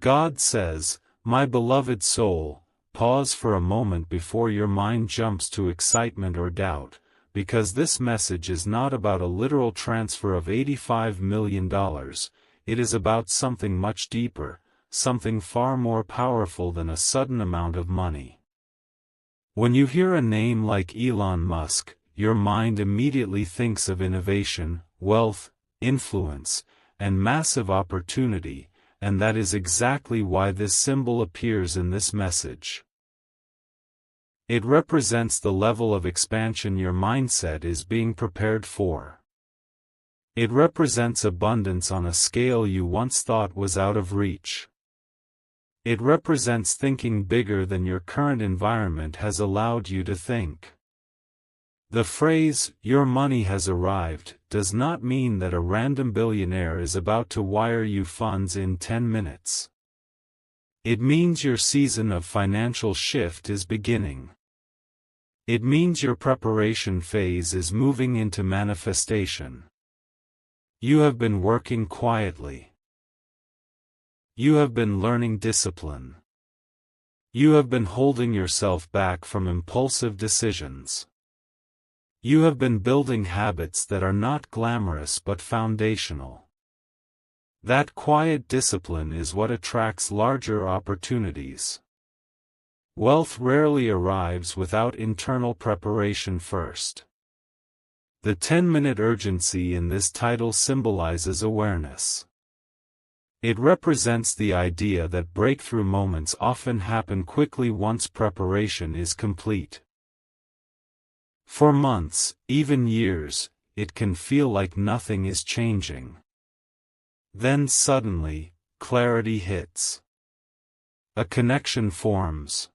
God says, "My beloved soul, pause for a moment before your mind jumps to excitement or doubt, because this message is not about a literal transfer of $85 million, it is about something much deeper, something far more powerful than a sudden amount of money." When you hear a name like Elon Musk, your mind immediately thinks of innovation, wealth, influence, and massive opportunity, and that is exactly why this symbol appears in this message. It represents the level of expansion your mindset is being prepared for. It represents abundance on a scale you once thought was out of reach. It represents thinking bigger than your current environment has allowed you to think. The phrase, "your money has arrived," does not mean that a random billionaire is about to wire you funds in 10 minutes. It means your season of financial shift is beginning. It means your preparation phase is moving into manifestation. You have been working quietly. You have been learning discipline. You have been holding yourself back from impulsive decisions. You have been building habits that are not glamorous but foundational. That quiet discipline is what attracts larger opportunities. Wealth rarely arrives without internal preparation first. The 10-minute urgency in this title symbolizes awareness. It represents the idea that breakthrough moments often happen quickly once preparation is complete. For months, even years, it can feel like nothing is changing. Then suddenly, clarity hits. A connection forms.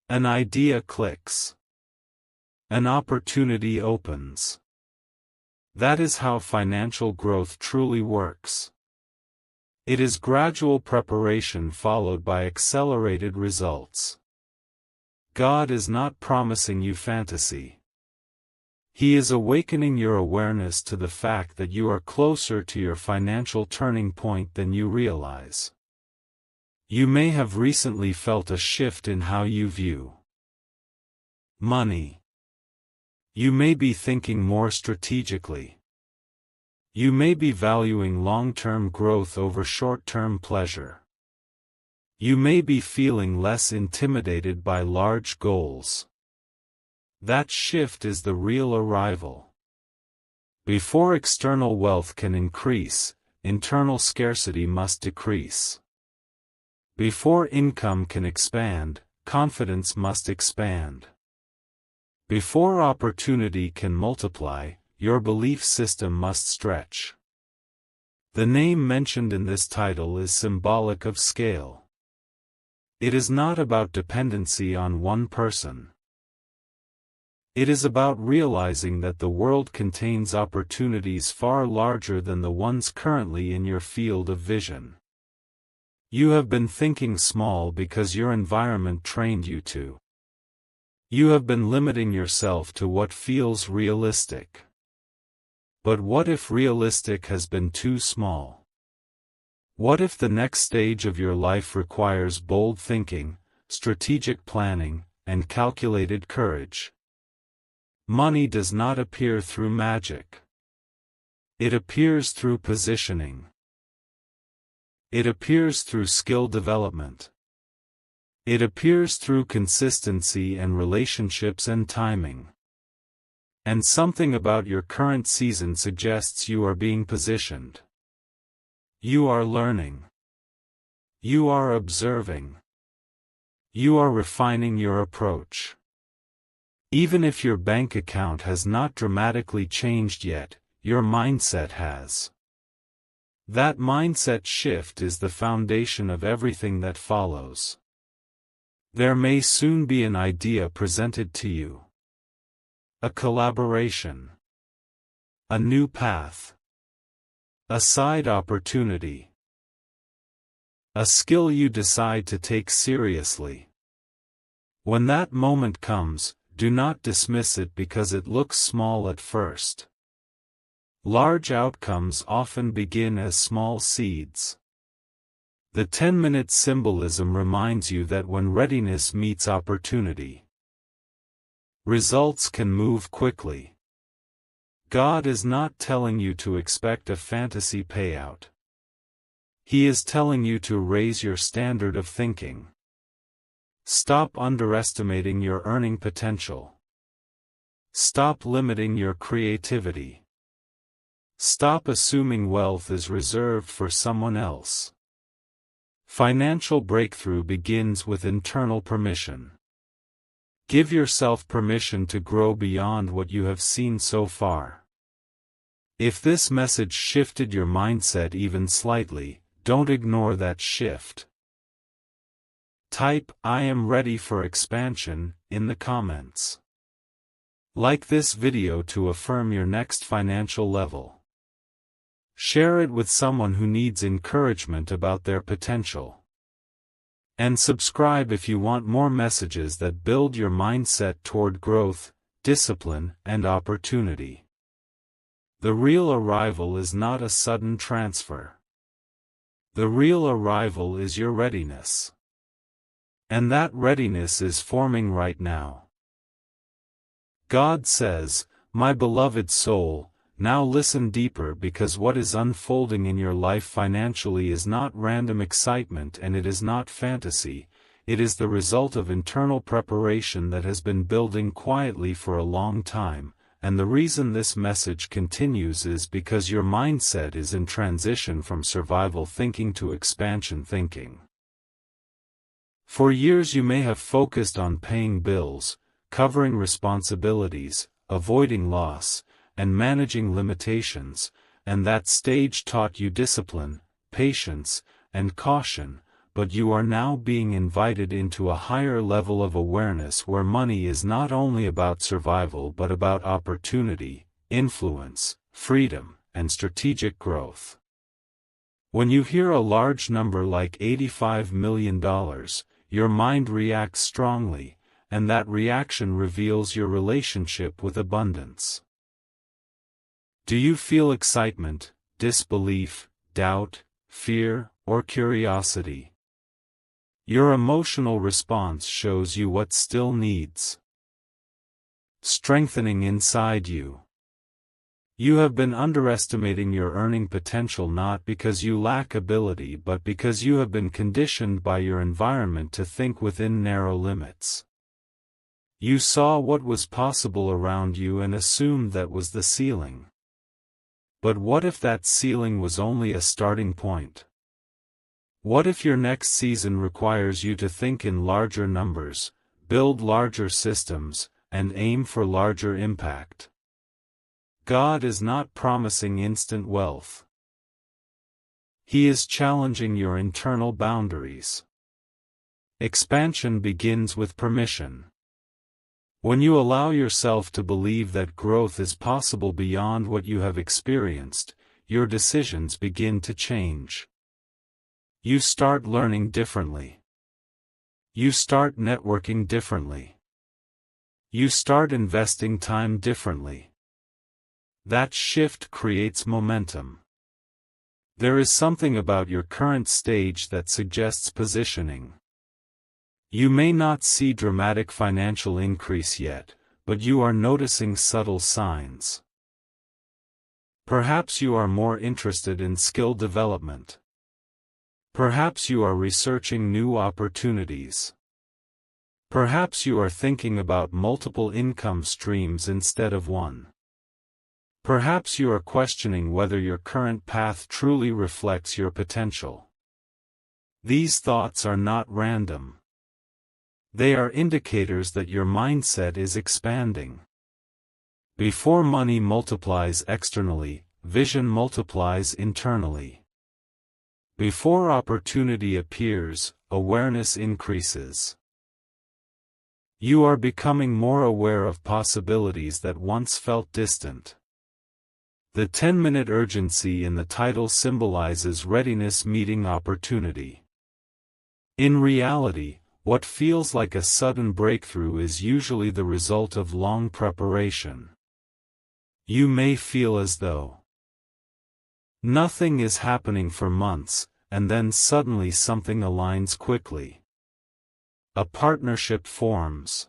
An idea clicks. An opportunity opens. That is how financial growth truly works. It is gradual preparation followed by accelerated results. God is not promising you fantasy. He is awakening your awareness to the fact that you are closer to your financial turning point than you realize. You may have recently felt a shift in how you view money. You may be thinking more strategically. You may be valuing long-term growth over short-term pleasure. You may be feeling less intimidated by large goals. That shift is the real arrival. Before external wealth can increase, internal scarcity must decrease. Before income can expand, confidence must expand. Before opportunity can multiply, your belief system must stretch. The name mentioned in this title is symbolic of scale. It is not about dependency on one person. It is about realizing that the world contains opportunities far larger than the ones currently in your field of vision. You have been thinking small because your environment trained you to. You have been limiting yourself to what feels realistic. But what if realistic has been too small? What if the next stage of your life requires bold thinking, strategic planning, and calculated courage? Money does not appear through magic. It appears through positioning. It appears through skill development. It appears through consistency and relationships and timing. And something about your current season suggests you are being positioned. You are learning. You are observing. You are refining your approach. Even if your bank account has not dramatically changed yet, your mindset has. That mindset shift is the foundation of everything that follows. There may soon be an idea presented to you. A collaboration. A new path. A side opportunity. A skill you decide to take seriously. When that moment comes, do not dismiss it because it looks small at first. Large outcomes often begin as small seeds. The 10-minute symbolism reminds you that when readiness meets opportunity, results can move quickly. God is not telling you to expect a fantasy payout. He is telling you to raise your standard of thinking. Stop underestimating your earning potential. Stop limiting your creativity. Stop assuming wealth is reserved for someone else. Financial breakthrough begins with internal permission. Give yourself permission to grow beyond what you have seen so far. If this message shifted your mindset even slightly, don't ignore that shift. Type "I am ready for expansion" in the comments. Like this video to affirm your next financial level. Share it with someone who needs encouragement about their potential. And subscribe if you want more messages that build your mindset toward growth, discipline, and opportunity. The real arrival is not a sudden transfer. The real arrival is your readiness. And that readiness is forming right now. God says, "My beloved soul, now listen deeper, because what is unfolding in your life financially is not random excitement and it is not fantasy, it is the result of internal preparation that has been building quietly for a long time, and the reason this message continues is because your mindset is in transition from survival thinking to expansion thinking. For years you may have focused on paying bills, covering responsibilities, avoiding loss, and managing limitations, and that stage taught you discipline, patience, and caution, but you are now being invited into a higher level of awareness where money is not only about survival but about opportunity, influence, freedom, and strategic growth. When you hear a large number like $85 million, your mind reacts strongly, and that reaction reveals your relationship with abundance. Do you feel excitement, disbelief, doubt, fear, or curiosity? Your emotional response shows you what still needs strengthening inside you. You have been underestimating your earning potential not because you lack ability but because you have been conditioned by your environment to think within narrow limits. You saw what was possible around you and assumed that was the ceiling. But what if that ceiling was only a starting point? What if your next season requires you to think in larger numbers, build larger systems, and aim for larger impact? God is not promising instant wealth. He is challenging your internal boundaries. Expansion begins with permission. When you allow yourself to believe that growth is possible beyond what you have experienced, your decisions begin to change. You start learning differently. You start networking differently. You start investing time differently. That shift creates momentum. There is something about your current stage that suggests positioning. You may not see dramatic financial increase yet, but you are noticing subtle signs. Perhaps you are more interested in skill development. Perhaps you are researching new opportunities. Perhaps you are thinking about multiple income streams instead of one. Perhaps you are questioning whether your current path truly reflects your potential. These thoughts are not random. They are indicators that your mindset is expanding. Before money multiplies externally, vision multiplies internally. Before opportunity appears, awareness increases. You are becoming more aware of possibilities that once felt distant. The 10-minute urgency in the title symbolizes readiness meeting opportunity. In reality, what feels like a sudden breakthrough is usually the result of long preparation. You may feel as though nothing is happening for months, and then suddenly something aligns quickly. A partnership forms.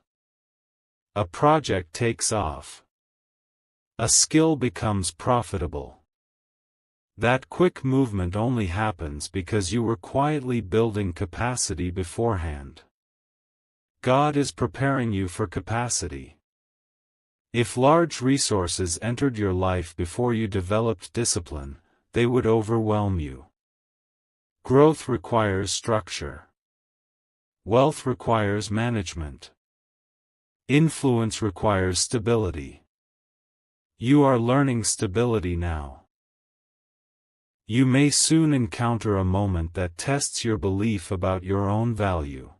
A project takes off. A skill becomes profitable. That quick movement only happens because you were quietly building capacity beforehand. God is preparing you for capacity. If large resources entered your life before you developed discipline, they would overwhelm you. Growth requires structure. Wealth requires management. Influence requires stability. You are learning stability now. You may soon encounter a moment that tests your belief about your own value.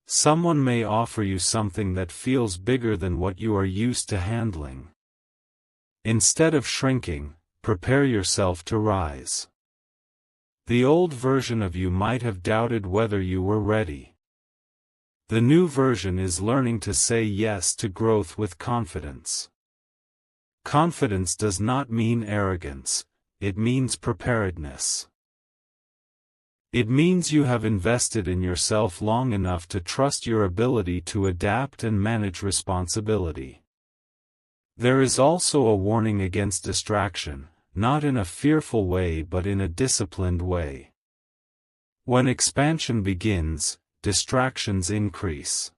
Someone may offer you something that feels bigger than what you are used to handling. Instead of shrinking, prepare yourself to rise. The old version of you might have doubted whether you were ready. The new version is learning to say yes to growth with confidence. Confidence does not mean arrogance, it means preparedness. It means you have invested in yourself long enough to trust your ability to adapt and manage responsibility. There is also a warning against distraction, not in a fearful way but in a disciplined way. When expansion begins, distractions increase.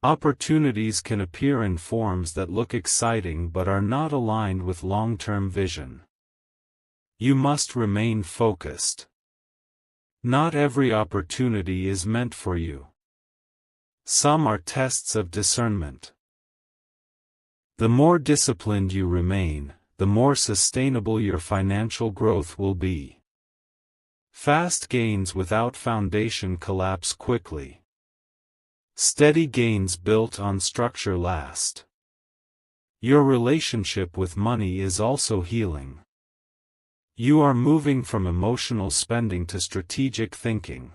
Opportunities can appear in forms that look exciting but are not aligned with long-term vision. You must remain focused. Not every opportunity is meant for you. Some are tests of discernment. The more disciplined you remain, the more sustainable your financial growth will be. Fast gains without foundation collapse quickly. Steady gains built on structure last. Your relationship with money is also healing. You are moving from emotional spending to strategic thinking.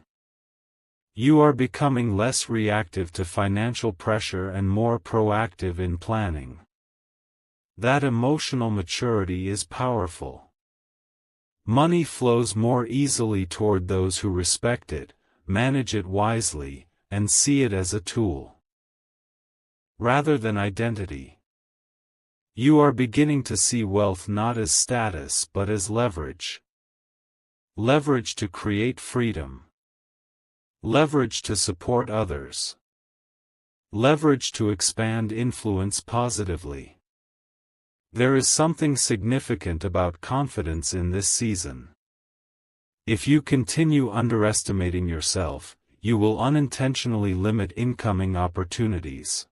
You are becoming less reactive to financial pressure and more proactive in planning. That emotional maturity is powerful. Money flows more easily toward those who respect it, manage it wisely, and see it as a tool, rather than identity. You are beginning to see wealth not as status but as leverage. Leverage to create freedom. Leverage to support others. Leverage to expand influence positively. There is something significant about confidence in this season. If you continue underestimating yourself, you will unintentionally limit incoming opportunities.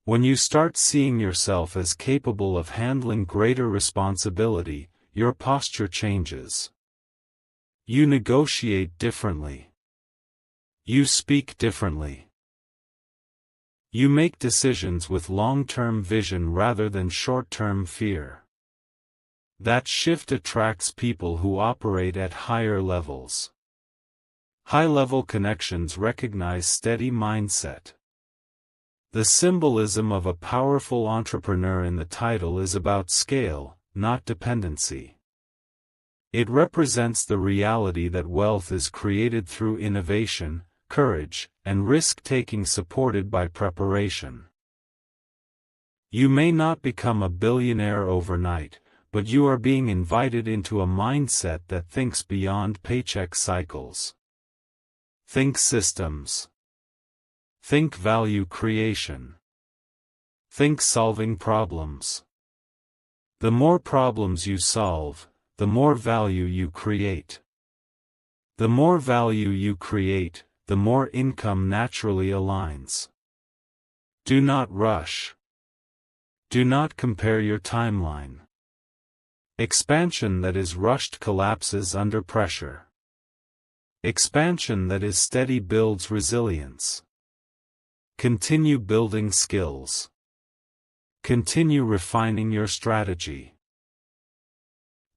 When you start seeing yourself as capable of handling greater responsibility, your posture changes. You negotiate differently. You speak differently. You make decisions with long-term vision rather than short-term fear. That shift attracts people who operate at higher levels. High-level connections recognize steady mindset. The symbolism of a powerful entrepreneur in the title is about scale, not dependency. It represents the reality that wealth is created through innovation, courage, and risk-taking supported by preparation. You may not become a billionaire overnight, but you are being invited into a mindset that thinks beyond paycheck cycles. Think systems. Think value creation. Think solving problems. The more problems you solve, the more value you create. The more value you create, the more income naturally aligns. Do not rush. Do not compare your timeline. Expansion that is rushed collapses under pressure. Expansion that is steady builds resilience. Continue building skills. Continue refining your strategy.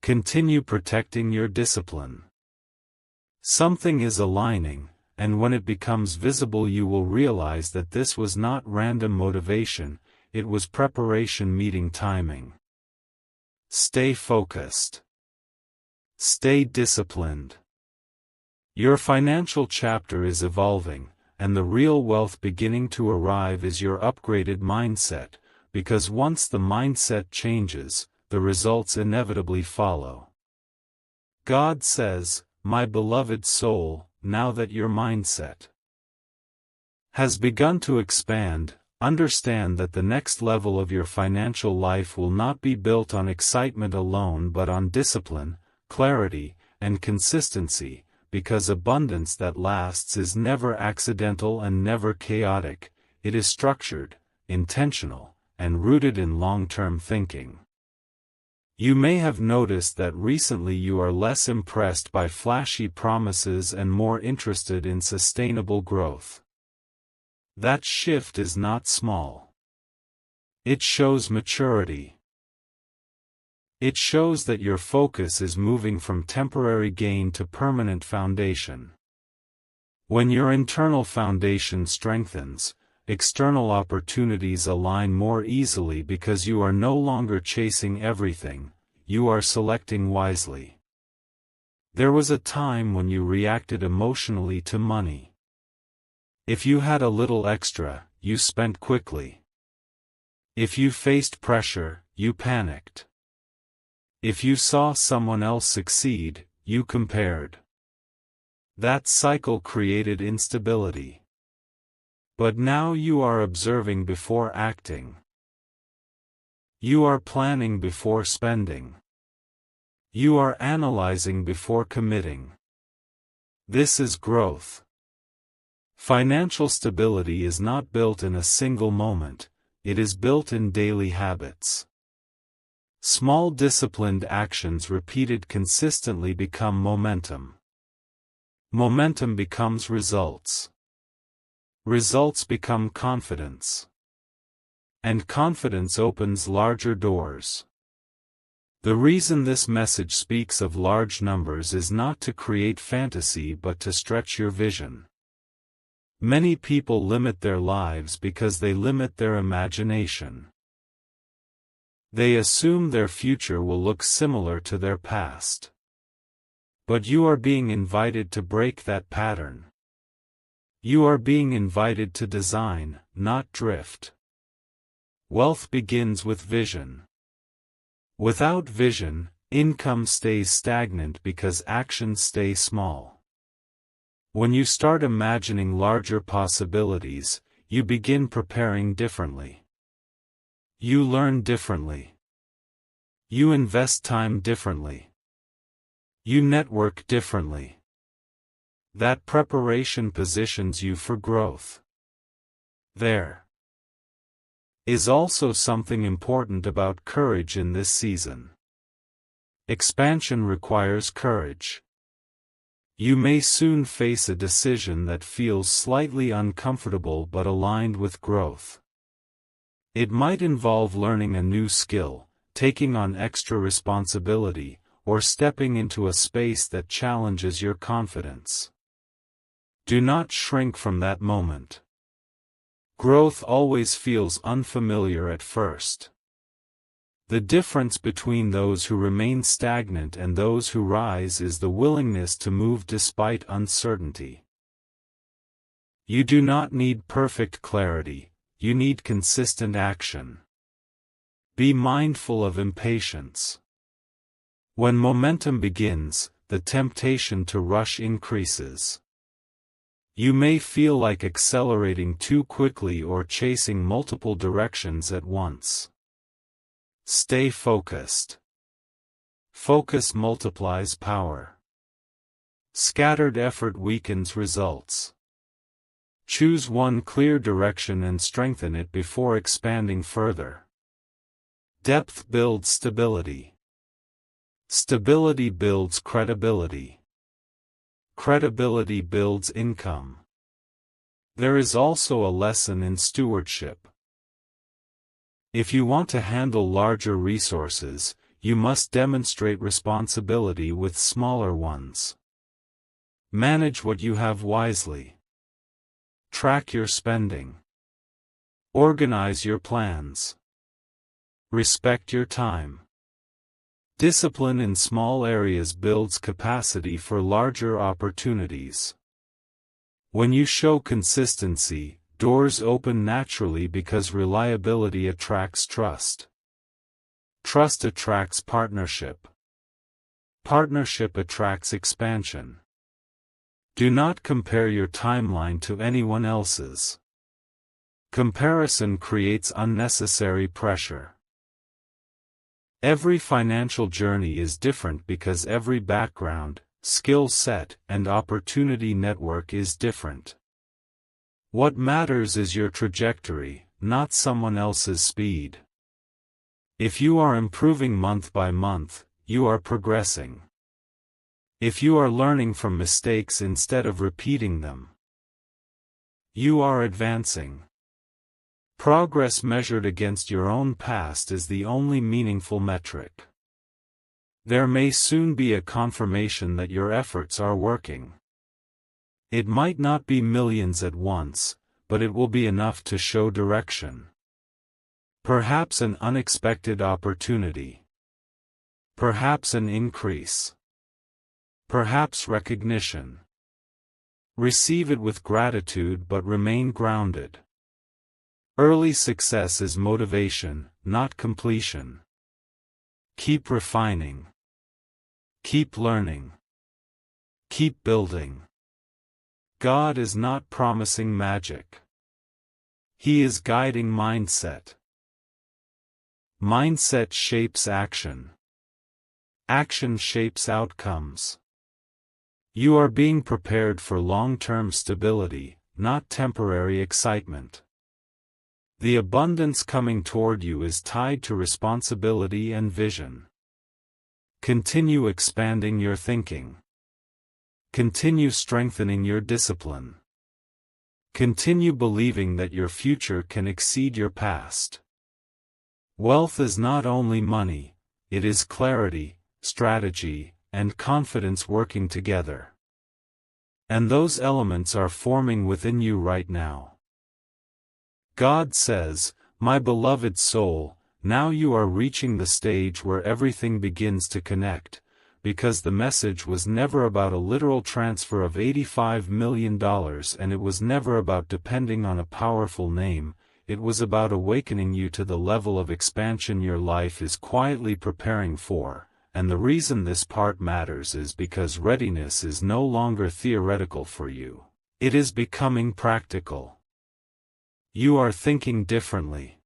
Continue protecting your discipline. Something is aligning, and when it becomes visible you will realize that this was not random motivation, it was preparation meeting timing. Stay focused. Stay disciplined. Your financial chapter is evolving, and the real wealth beginning to arrive is your upgraded mindset, because once the mindset changes, the results inevitably follow. God says, "My beloved soul, now that your mindset has begun to expand, understand that the next level of your financial life will not be built on excitement alone but on discipline, clarity, and consistency, because abundance that lasts is never accidental and never chaotic, it is structured, intentional, and rooted in long-term thinking." You may have noticed that recently you are less impressed by flashy promises and more interested in sustainable growth. That shift is not small. It shows maturity. It shows that your focus is moving from temporary gain to permanent foundation. When your internal foundation strengthens, external opportunities align more easily because you are no longer chasing everything, you are selecting wisely. There was a time when you reacted emotionally to money. If you had a little extra, you spent quickly. If you faced pressure, you panicked. If you saw someone else succeed, you compared. That cycle created instability. But now you are observing before acting. You are planning before spending. You are analyzing before committing. This is growth. Financial stability is not built in a single moment, it is built in daily habits. Small disciplined actions repeated consistently become momentum. Momentum becomes results. Results become confidence. And confidence opens larger doors. The reason this message speaks of large numbers is not to create fantasy but to stretch your vision. Many people limit their lives because they limit their imagination. They assume their future will look similar to their past. But you are being invited to break that pattern. You are being invited to design, not drift. Wealth begins with vision. Without vision, income stays stagnant because actions stay small. When you start imagining larger possibilities, you begin preparing differently. You learn differently. You invest time differently. You network differently. That preparation positions you for growth. There is also something important about courage in this season. Expansion requires courage. You may soon face a decision that feels slightly uncomfortable but aligned with growth. It might involve learning a new skill, taking on extra responsibility, or stepping into a space that challenges your confidence. Do not shrink from that moment. Growth always feels unfamiliar at first. The difference between those who remain stagnant and those who rise is the willingness to move despite uncertainty. You do not need perfect clarity, you need consistent action. Be mindful of impatience. When momentum begins, the temptation to rush increases. You may feel like accelerating too quickly or chasing multiple directions at once. Stay focused. Focus multiplies power. Scattered effort weakens results. Choose one clear direction and strengthen it before expanding further. Depth builds stability. Stability builds credibility. Credibility builds income. There is also a lesson in stewardship. If you want to handle larger resources, you must demonstrate responsibility with smaller ones. Manage what you have wisely. Track your spending. Organize your plans. Respect your time. Discipline in small areas builds capacity for larger opportunities. When you show consistency, doors open naturally because reliability attracts trust. Trust attracts partnership. Partnership attracts expansion. Do not compare your timeline to anyone else's. Comparison creates unnecessary pressure. Every financial journey is different because every background, skill set, and opportunity network is different. What matters is your trajectory, not someone else's speed. If you are improving month by month, you are progressing. If you are learning from mistakes instead of repeating them, you are advancing. Progress measured against your own past is the only meaningful metric. There may soon be a confirmation that your efforts are working. It might not be millions at once, but it will be enough to show direction. Perhaps an unexpected opportunity. Perhaps an increase. Perhaps recognition. Receive it with gratitude but remain grounded. Early success is motivation, not completion. Keep refining. Keep learning. Keep building. God is not promising magic. He is guiding mindset. Mindset shapes action. Action shapes outcomes. You are being prepared for long-term stability, not temporary excitement. The abundance coming toward you is tied to responsibility and vision. Continue expanding your thinking. Continue strengthening your discipline. Continue believing that your future can exceed your past. Wealth is not only money, it is clarity, strategy, and confidence working together. And those elements are forming within you right now. God says, "My beloved soul, now you are reaching the stage where everything begins to connect," because the message was never about a literal transfer of $85 million and it was never about depending on a powerful name, it was about awakening you to the level of expansion your life is quietly preparing for, and the reason this part matters is because readiness is no longer theoretical for you. It is becoming practical. You are thinking differently.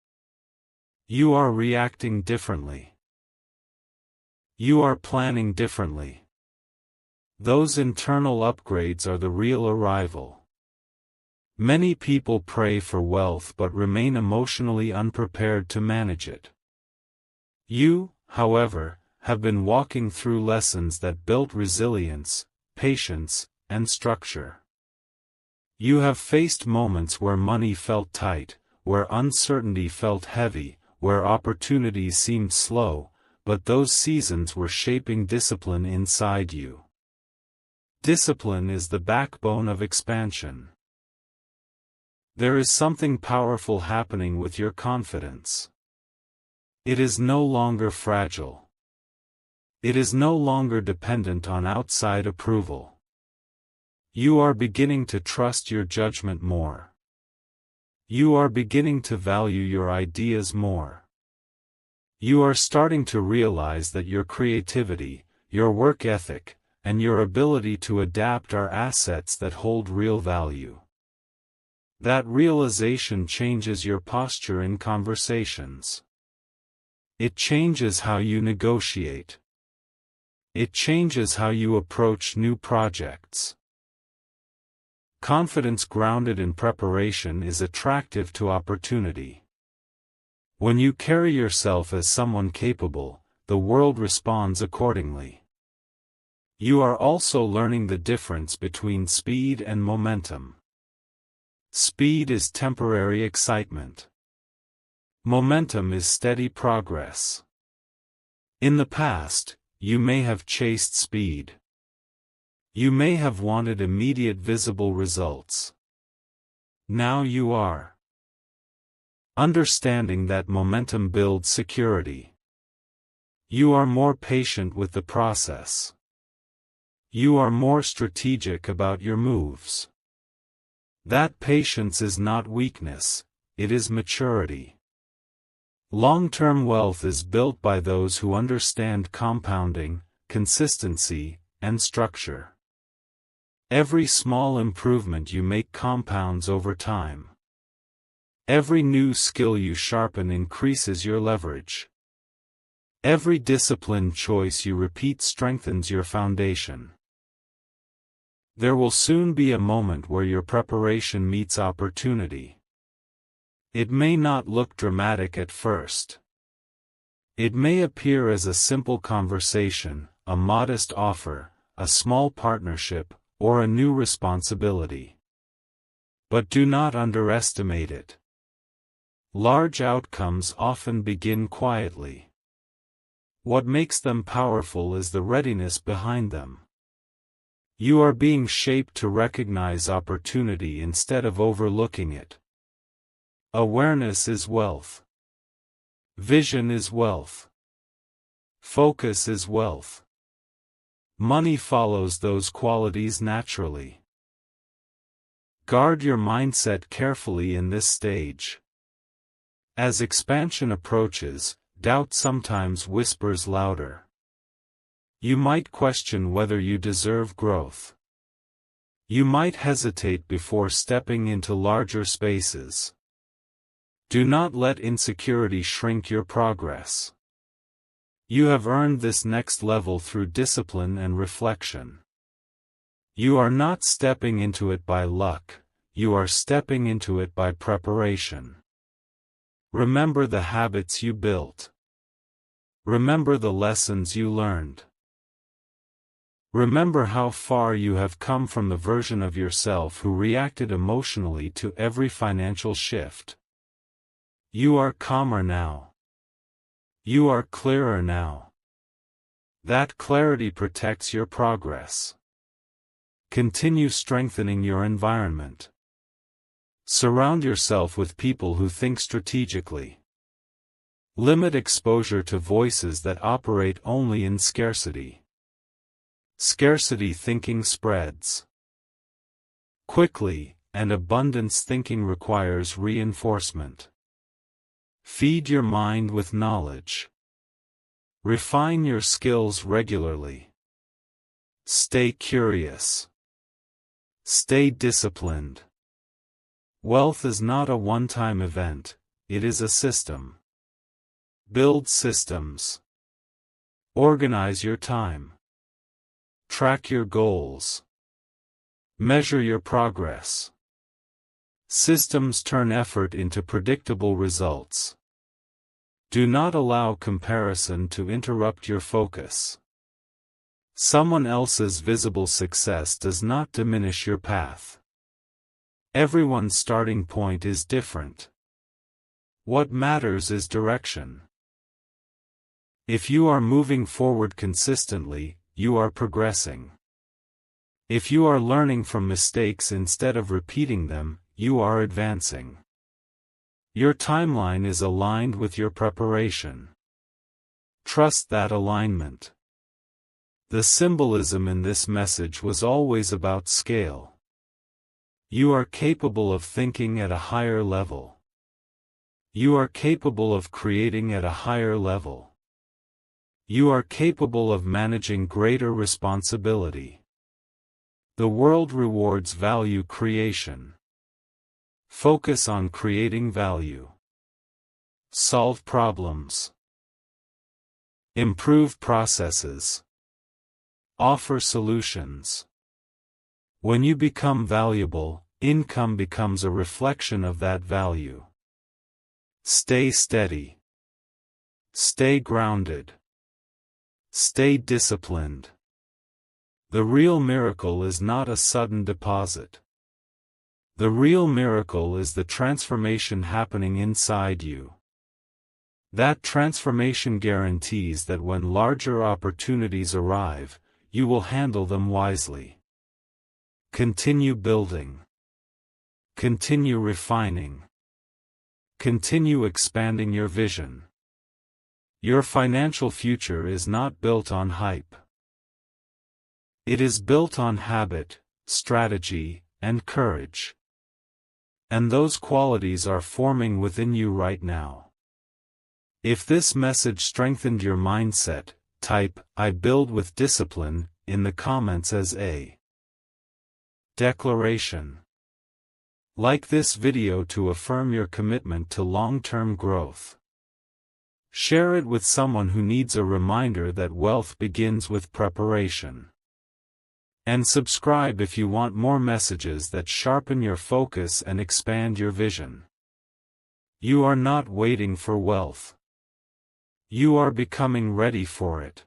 You are reacting differently. You are planning differently. Those internal upgrades are the real arrival. Many people pray for wealth but remain emotionally unprepared to manage it. You, however, have been walking through lessons that built resilience, patience, and structure. You have faced moments where money felt tight, where uncertainty felt heavy, where opportunities seemed slow, but those seasons were shaping discipline inside you. Discipline is the backbone of expansion. There is something powerful happening with your confidence. It is no longer fragile. It is no longer dependent on outside approval. You are beginning to trust your judgment more. You are beginning to value your ideas more. You are starting to realize that your creativity, your work ethic, and your ability to adapt are assets that hold real value. That realization changes your posture in conversations. It changes how you negotiate. It changes how you approach new projects. Confidence grounded in preparation is attractive to opportunity. When you carry yourself as someone capable, the world responds accordingly. You are also learning the difference between speed and momentum. Speed is temporary excitement. Momentum is steady progress. In the past, you may have chased speed. You may have wanted immediate visible results. Now you are understanding that momentum builds security. You are more patient with the process. You are more strategic about your moves. That patience is not weakness, it is maturity. Long-term wealth is built by those who understand compounding, consistency, and structure. Every small improvement you make compounds over time. Every new skill you sharpen increases your leverage. Every disciplined choice you repeat strengthens your foundation. There will soon be a moment where your preparation meets opportunity. It may not look dramatic at first. It may appear as a simple conversation, a modest offer, a small partnership, or a new responsibility. But do not underestimate it. Large outcomes often begin quietly. What makes them powerful is the readiness behind them. You are being shaped to recognize opportunity instead of overlooking it. Awareness is wealth. Vision is wealth. Focus is wealth. Money follows those qualities naturally. Guard your mindset carefully in this stage. As expansion approaches, doubt sometimes whispers louder. You might question whether you deserve growth. You might hesitate before stepping into larger spaces. Do not let insecurity shrink your progress. You have earned this next level through discipline and reflection. You are not stepping into it by luck, you are stepping into it by preparation. Remember the habits you built. Remember the lessons you learned. Remember how far you have come from the version of yourself who reacted emotionally to every financial shift. You are calmer now. You are clearer now. That clarity protects your progress. Continue strengthening your environment. Surround yourself with people who think strategically. Limit exposure to voices that operate only in scarcity. Scarcity thinking spreads quickly, and abundance thinking requires reinforcement. Feed your mind with knowledge. Refine your skills regularly. Stay curious. Stay disciplined. Wealth is not a one-time event, it is a system. Build systems. Organize your time. Track your goals. Measure your progress. Systems turn effort into predictable results. Do not allow comparison to interrupt your focus. Someone else's visible success does not diminish your path. Everyone's starting point is different. What matters is direction. If you are moving forward consistently, you are progressing. If you are learning from mistakes instead of repeating them, you are advancing. Your timeline is aligned with your preparation. Trust that alignment. The symbolism in this message was always about scale. You are capable of thinking at a higher level. You are capable of creating at a higher level. You are capable of managing greater responsibility. The world rewards value creation. Focus on creating value. Solve problems. Improve processes. Offer solutions. When you become valuable, income becomes a reflection of that value. Stay steady. Stay grounded. Stay disciplined. The real miracle is not a sudden deposit. The real miracle is the transformation happening inside you. That transformation guarantees that when larger opportunities arrive, you will handle them wisely. Continue building. Continue refining. Continue expanding your vision. Your financial future is not built on hype. It is built on habit, strategy, and courage. And those qualities are forming within you right now. If this message strengthened your mindset, type "I build with discipline" in the comments as a declaration. Like this video to affirm your commitment to long-term growth. Share it with someone who needs a reminder that wealth begins with preparation. And subscribe if you want more messages that sharpen your focus and expand your vision. You are not waiting for wealth. You are becoming ready for it.